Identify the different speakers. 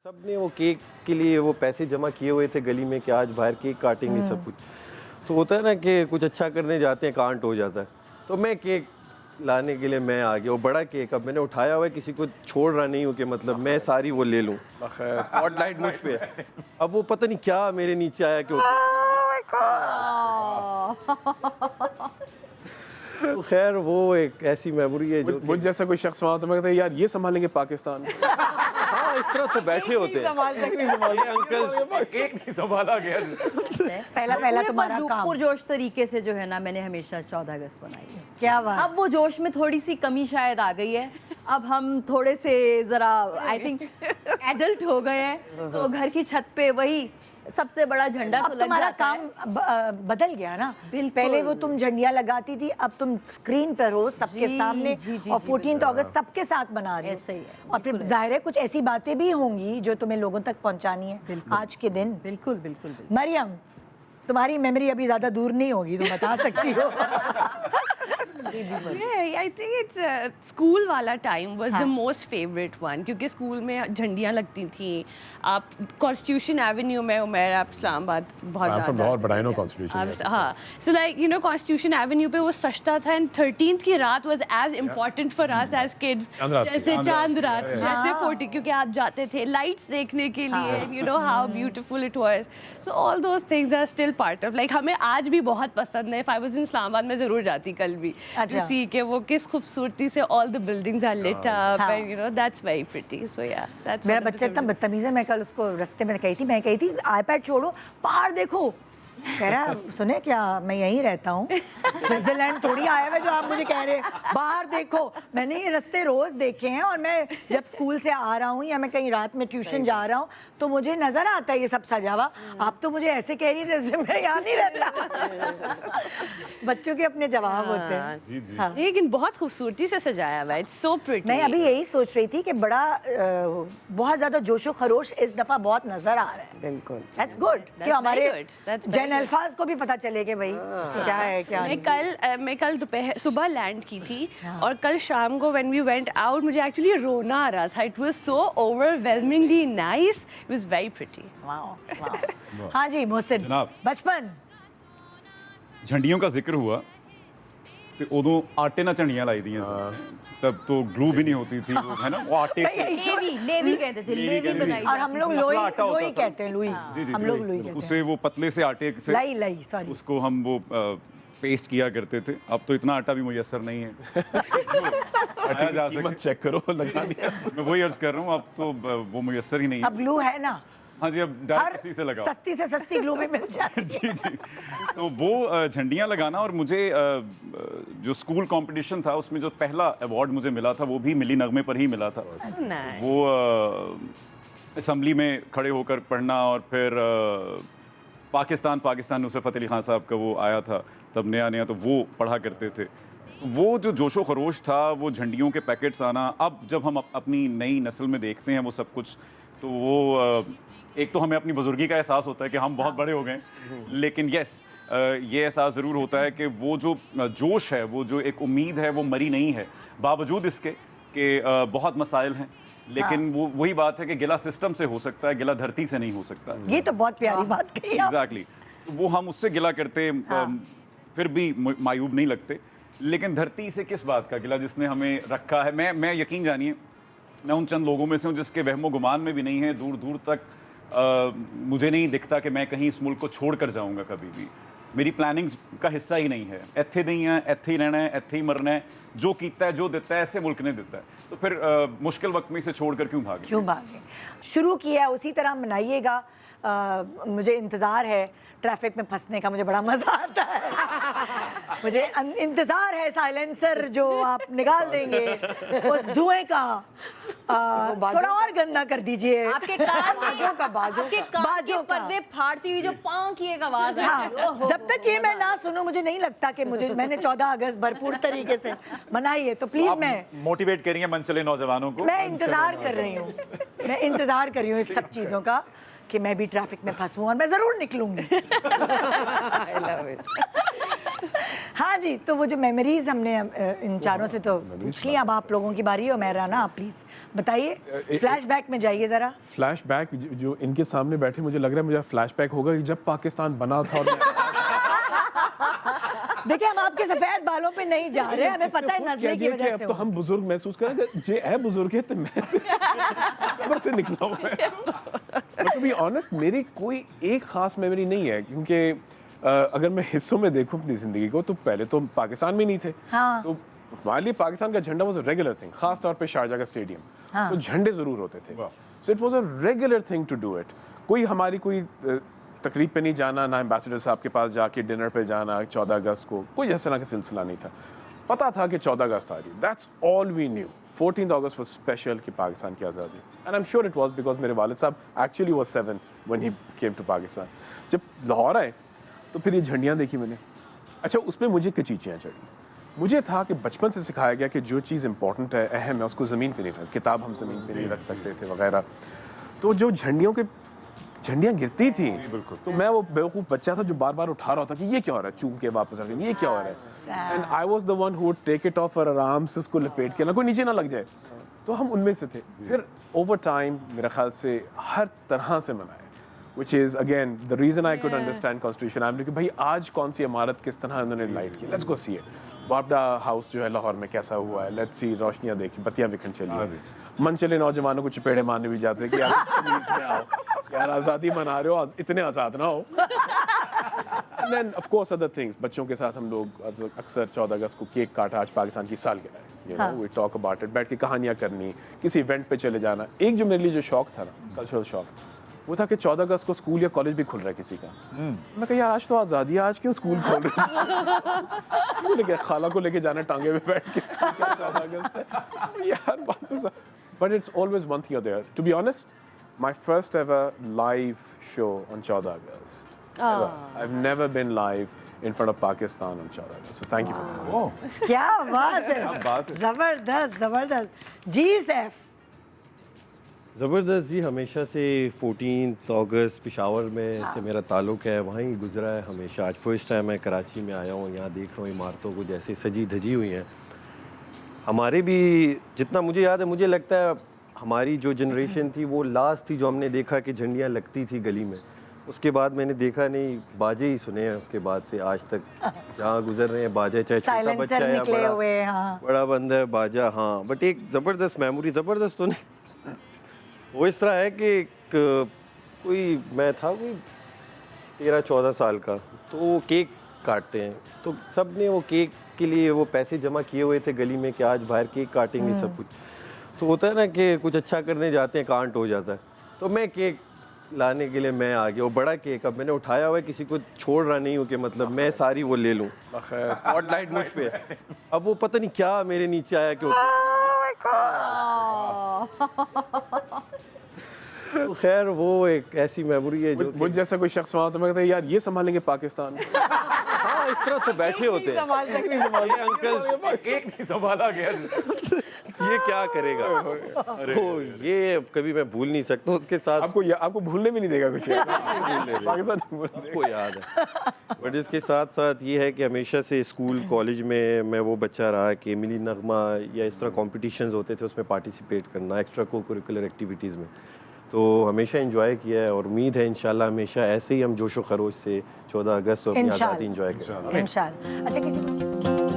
Speaker 1: सबने वो केक के लिए वो पैसे जमा किए हुए थे गली में कि आज बाहर केक काटेंगे सब कुछ। तो होता है ना कि कुछ अच्छा करने जाते हैं कांट हो जाता है। तो मैं केक लाने के लिए मैं आ गया, वो बड़ा केक अब मैंने उठाया हुआ है, किसी को छोड़ रहा नहीं हूँ कि मतलब मैं सारी वो ले लूँ। स्पॉटलाइट मुझ पे है। अब वो पता नहीं क्या मेरे नीचे आया कि तो खैर वो एक ऐसी मेमोरी है जो
Speaker 2: मुझ जैसा कोई शख्स वहाँ तो मैं कहता यार ये संभालेंगे पाकिस्तान।
Speaker 1: हाँ इस तरह तो बैठे होते हैं
Speaker 2: अंकल केक नहीं संभाला गया।
Speaker 3: पहला तुम्हारा काम
Speaker 4: पुरजोश तरीके से जो है ना मैंने हमेशा 14 अगस्त बनाई है।
Speaker 3: क्या बात।
Speaker 4: अब वो जोश में थोड़ी सी कमी शायद आ गई है। अब हम थोड़े से जरा आई थिंक एडल्ट हो गए हैं, तो घर की छत पे वही सबसे बड़ा झंडा तो
Speaker 3: अब
Speaker 4: लग
Speaker 3: तुम्हारा
Speaker 4: जाता है।
Speaker 3: काम बदल गया ना।
Speaker 4: बिल्कुल।
Speaker 3: पहले वो तुम झंडियां लगाती थी, अब तुम स्क्रीन पर हो सबके
Speaker 4: जी,
Speaker 3: सामने
Speaker 4: जी, जी,
Speaker 3: और
Speaker 4: जी,
Speaker 3: 14 अगस्त सबके साथ बना रही हो।
Speaker 4: ऐसे ही है,
Speaker 3: और फिर
Speaker 4: बिल्कुल है।
Speaker 3: जाहिर है कुछ ऐसी बातें भी होंगी जो तुम्हें लोगों तक पहुंचानी है आज के दिन।
Speaker 4: बिल्कुल बिल्कुल बिल्कुल।
Speaker 3: मरियम, तुम्हारी मेमोरी अभी ज्यादा दूर नहीं होगी, तुम बता सकती हो।
Speaker 5: Yeah, I think it's school वाला time was the most favorite one क्योंकि स्कूल में झंडियाँ लगती थी। आप कॉन्स्टिट्यूशन एवेन्यू में उमेर आप इस्लामाबाद बहुत ज़्यादा
Speaker 2: बहुत बड़ा है ना कॉन्स्टिट्यूशन।
Speaker 5: हाँ, so like you know constitution Avenue पे वो सजता था and 13th की रात was as important for us as kids जैसे चांद रात जैसे 40 क्योंकि आप जाते थे लाइट्स देखने के लिए you know how beautiful it was, so all those things are still part of like हमें आज भी बहुत पसंद है। If I was in Islamabad मैं ज़रूर जाती कल भी to see कि वो किस खूबसूरती से all the buildings are lit up and you know that's very pretty, so yeah that's
Speaker 3: मेरा बच्चा इतना बदतमीज है, मैं कल उसको रास्ते में मैं कही थी आईपैड छोड़ो बाहर देखो, कह रहा सुने क्या मैं यहीं रहता हूँ, स्विट्जरलैंड थोड़ी आया है जो आप मुझे कह रहे हैं बाहर देखो। मैंने ये रास्ते रोज देखे हैं और मैं जब स्कूल से आ रहा हूँ या मैं कहीं रात में ट्यूशन जा रहा हूँ तो मुझे नजर आता है ये सब सजा हुआ। आप तो मुझे ऐसे कह रही है जैसे मैं यहाँ नहीं रहता। बच्चों के अपने जवाब होते हैं। हाँ।
Speaker 5: लेकिन बहुत खूबसूरती से सजाया हुआ है, इट्स सो प्रिटी।
Speaker 3: मैं अभी यही सोच रही थी कि बड़ा बहुत ज्यादा जोशो खरोश इस दफा बहुत नजर आ रहा है।
Speaker 4: बिल्कुल
Speaker 3: दैट्स गुड कि हमारे
Speaker 5: That's
Speaker 3: जैन अल्फाज को भी पता चले कि भाई क्या है क्या नहीं।
Speaker 5: मैं कल दोपहर सुबह लैंड की थी और कल शाम को व्हेन वी वेंट आउट मुझे एक्चुअली रोना आ रहा था। It was so overwhelmingly nice, it was very pretty.
Speaker 3: Wow. हाँ जी मोहसिन,
Speaker 6: जनाब।
Speaker 3: बचपन
Speaker 6: झंडियों का जिक्र हुआ तो उदों आटे ना झंडियां लाई दी तब तो ग्लू भी नहीं होती थी वो, है ना वो आटे से
Speaker 4: लेवी कहते थे, लेवी बनाई
Speaker 3: और हम लोग
Speaker 6: पतला आटा होता
Speaker 3: लोई
Speaker 6: था।
Speaker 3: कहते हैं, लुई।
Speaker 6: जी जी
Speaker 3: हम लोग लुई कहते
Speaker 6: उसे वो पतले से आटे से
Speaker 3: हैं। लाई सॉरी।
Speaker 6: उसको हम वो पेस्ट किया करते थे। अब तो इतना आटा भी मुयस्सर नहीं है खाया जा सके।
Speaker 2: चेक करो लगा दिया।
Speaker 6: मैं वही अर्ज कर रहा हूँ, अब तो वो मुयस्सर ही नहीं है।
Speaker 3: अब ग्लू है ना,
Speaker 6: हाँ जी, अब डायरेक्ट उसी से लगाओ।
Speaker 3: सस्ती से सस्ती ग्लू भी मिल जाए।
Speaker 6: जी जी, तो वो झंडियाँ लगाना और मुझे जो स्कूल कंपटीशन था उसमें जो पहला अवार्ड मुझे मिला था वो भी मिली नगमे पर ही मिला था। वो असम्बली में खड़े होकर पढ़ना और फिर पाकिस्तान नुसरत फ़तेह अली खान साहब का वो आया था तब नया तो वो पढ़ा करते थे। वो जो जोशो खरोश था, वो झंडियों के पैकेट्स आना, अब जब हम अपनी नई नस्ल में देखते हैं वो सब कुछ, तो वो एक तो हमें अपनी बुजुर्गी का एहसास होता है कि हम बहुत बड़े हो गए, लेकिन यस ये एहसास ज़रूर होता है कि वो जो जोश है, वो जो एक उम्मीद है वो मरी नहीं है, बावजूद इसके कि बहुत मसाइल हैं। लेकिन वो वही बात है कि गिला सिस्टम से हो सकता है, गिला धरती से नहीं हो सकता।
Speaker 3: ये तो बहुत प्यारी बात कही आप।
Speaker 6: एग्जैक्टली, वो हम उससे गिला करते फिर भी मायूब नहीं लगते, लेकिन धरती से किस बात का गिला जिसने हमें रखा है। मैं यकीन जानिए मैं उन चंद लोगों में से हूँ जिसके वहमो गुमान में भी नहीं है, दूर दूर तक मुझे नहीं दिखता कि मैं कहीं इस मुल्क को छोड़ कर जाऊँगा कभी भी। मेरी प्लानिंग्स का हिस्सा ही नहीं है। इत्थे नहीं है, इत्थे ही रहना है, इत्थे ही मरना है, जो कीता है जो देता है ऐसे मुल्क ने देता है, तो फिर मुश्किल वक्त में इसे छोड़कर क्यों भागे।
Speaker 3: शुरू किया उसी तरह मनाइएगा। मुझे इंतज़ार है ट्रैफिक में फंसने का, मुझे बड़ा मज़ा आता है। मुझे इंतज़ार है साइलेंसर जो आप निकाल देंगे उस धुएं का। थोड़ा और गंदा कर दीजिए
Speaker 4: आपके कान में बाजों का पर्दे फाड़ती हुई जो पाँव की एक आवाज
Speaker 3: हाँ,
Speaker 4: है।
Speaker 3: जब तक ये मैं ना सुनूं मुझे नहीं लगता कि मैंने 14 अगस्त भरपूर तरीके से मनाई है। तो प्लीज मैं
Speaker 6: मोटिवेट करेंगे मनचले नौजवानों को।
Speaker 3: मैं इंतजार कर रही हूँ इस सब चीज़ों का कि मैं भी ट्रैफिक में फंसूं और मैं ज़रूर निकलूंगी। हाँ जी, तो वो जो मेमोरीज हमने इन चारों से तो पूछ ली, अब आप लोगों की बारी है। मेरा ना आप प्लीज़ बताइए, फ्लैशबैक में जाइए जरा।
Speaker 2: फ्लैशबैक जो इनके सामने बैठे, मुझे लग रहा है मुझे फ्लैशबैक होगा कि जब पाकिस्तान बना था और
Speaker 3: देखिए, हम आपके सफेद बालों पे नहीं जा रहे, हमें पता है नजले की वजह से
Speaker 2: अब तो हम बुजुर्ग महसूस करें कि जे है बुजुर्ग है तो मैं कब्र से निकला हूं। मैं टू बी ऑनेस्ट, मेरी कोई एक खास मेमोरी नहीं है, क्योंकि अगर मैं हिस्सों में देखूं अपनी जिंदगी को तो पहले तो पाकिस्तान में नहीं थे।
Speaker 3: हाँ।
Speaker 2: तो हमारे लिए पाकिस्तान का झंडा वाज अ रेगुलर थिंग, खास तौर पे शारजाह का स्टेडियम।
Speaker 3: हाँ।
Speaker 2: तो झंडे जरूर होते थे, so it was a regular thing to do it. कोई हमारी कोई तकरीब पे नहीं जाना, ना एम्बेसडर साहब के पास जाके डिनर पे जाना 14 अगस्त को, कोई ऐसा ना का सिलसिला नहीं था। पता था कि 14 अगस्त आ रही, that's all we knew. 14th August was special कि पाकिस्तान की आज़ादी, and I am sure it was because मेरे वालिद साहब actually was 7 when he came to Pakistan. जब लाहौर आए तो फिर ये झंडियाँ देखी मैंने। अच्छा, उसमें मुझे कचीचियाँ चढ़ी। मुझे था कि बचपन से सिखाया गया कि जो चीज़ इंपॉर्टेंट है, अहम है, उसको ज़मीन पे नहीं रख, किताब हम ज़मीन पे नहीं रख सकते थे वगैरह। तो जो झंडियाँ गिरती थी, तो मैं वो बेवकूफ़ बच्चा था जो बार बार उठा रहा था कि ये क्या हो रहा है, चूम के वापस रख, ये क्या हो रहा है। And I was the one who would take it off और आराम से उसको लपेट के, ना कोई नीचे ना लग जाए। तो हम उनमें से थे। फिर ओवर टाइम मेरे ख्याल से हर तरह से मनाए, which is again the reason I could understand constitution assembly कि भाई आज कौन सी इमारत किस तरह उन्होंने लाइट की, let's go see it। Babda house जो है लाहौर में कैसा हुआ है, लेट्स सी, रोशनियाँ देखी, बत्तियाँ बिखरन चली। मन चले नौजवानों को चपेड़े मारने भी जाते कि यार तमीज़ में आओ, यार आज़ादी मना रहे हो, इतने आज़ाद ना हो। And then of course other things, बच्चों के साथ हम लोग अक्सर 14 अगस्त को केक काटा, आज पाकिस्तान की सालगिरह है, you know, we talk about it, बैठ के कहानियाँ करनी, किसी इवेंट पे चले जाना। एक जो मेरे लिए जो शौक था ना, कल्चरल शौक, वो था कि 14 अगस्त को स्कूल या कॉलेज भी खुल रहा है किसी का। मैं कहा यार आज तो आज़ादी है, आज क्यों स्कूल खोल रहे हैं? खाला को लेके जाना टांगे में बैठ के, 14 अगस्त है यार, बात तो। But it's always one thing or the other. To be honest, my first ever live show on 14 August. Ever. I've never been live in front of Pakistan on 14 August. So thank you for that. Oh.
Speaker 3: क्या बात है, जबरदस्त जबरदस्त। जी सैफ।
Speaker 1: ज़बरदस्त जी, हमेशा से 14 अगस्त पेशावर में से मेरा ताल्लुक़ है, वहाँ ही गुजरा है हमेशा। आज फर्स्ट टाइम मैं कराची में आया हूँ, यहाँ देख रहा हूँ इमारतों को जैसे सजी धजी हुई हैं। हमारे भी जितना मुझे याद है, मुझे लगता है हमारी जो जनरेशन थी वो लास्ट थी जो हमने देखा कि झंडियाँ लगती थी गली में। उसके बाद मैंने देखा नहीं, बाजे ही सुने हैं उसके बाद से आज तक। जहाँ गुजर रहे हैं बाजे, चाहे छोटा बच्चा है या बड़ा बंदा है, बाजा। हाँ, बट एक ज़बरदस्त मेमोरी, ज़बरदस्त तो नहीं, वो इस तरह है कि कोई मैं था कोई 13-14 साल का, तो वो केक काटते हैं, तो सब ने वो केक के लिए वो पैसे जमा किए हुए थे गली में कि आज बाहर केक काटेंगे सब कुछ। तो होता है ना कि कुछ अच्छा करने जाते हैं, कांट हो जाता है। तो मैं केक लाने के लिए मैं आ गया, वो बड़ा केक अब मैंने उठाया हुआ है, किसी को छोड़ रहा नहीं हूँ कि मतलब मैं सारी वो ले लूँ। स्पॉटलाइट मुझ पे है। अब वो पता नहीं क्या मेरे नीचे आया कि तो खैर वो एक ऐसी मेमोरी है जो
Speaker 2: मुझ जैसा कोई शख्स वहाँ तो मैं कहता यार ये संभालेंगे पाकिस्तान।
Speaker 1: हाँ, इस तरह तो बैठे होते हैं, ये अंकल
Speaker 2: केक नहीं संभाला गया,
Speaker 1: ये क्या करेगा। तो ये कभी मैं भूल नहीं सकता उसके साथ।
Speaker 2: आपको भूलने भी नहीं देगा कुछ, पाकिस्तान
Speaker 1: आपको याद है। बट इसके साथ साथ ये है कि हमेशा से स्कूल कॉलेज में मैं वो बच्चा रहा कि मिली नगमा या इस तरह कॉम्पिटिशन्स होते थे, उसमें पार्टिसिपेट करना, एक्स्ट्रा को करिकुलर एक्टिविटीज़ में, तो हमेशा एंजॉय किया है। और उम्मीद है इंशाल्लाह हमेशा ऐसे ही हम जोशो खरोश से 14 अगस्त और अपनी आज़ादी एंजॉय करेंगे इंशाल्लाह।
Speaker 3: अच्छा, किसी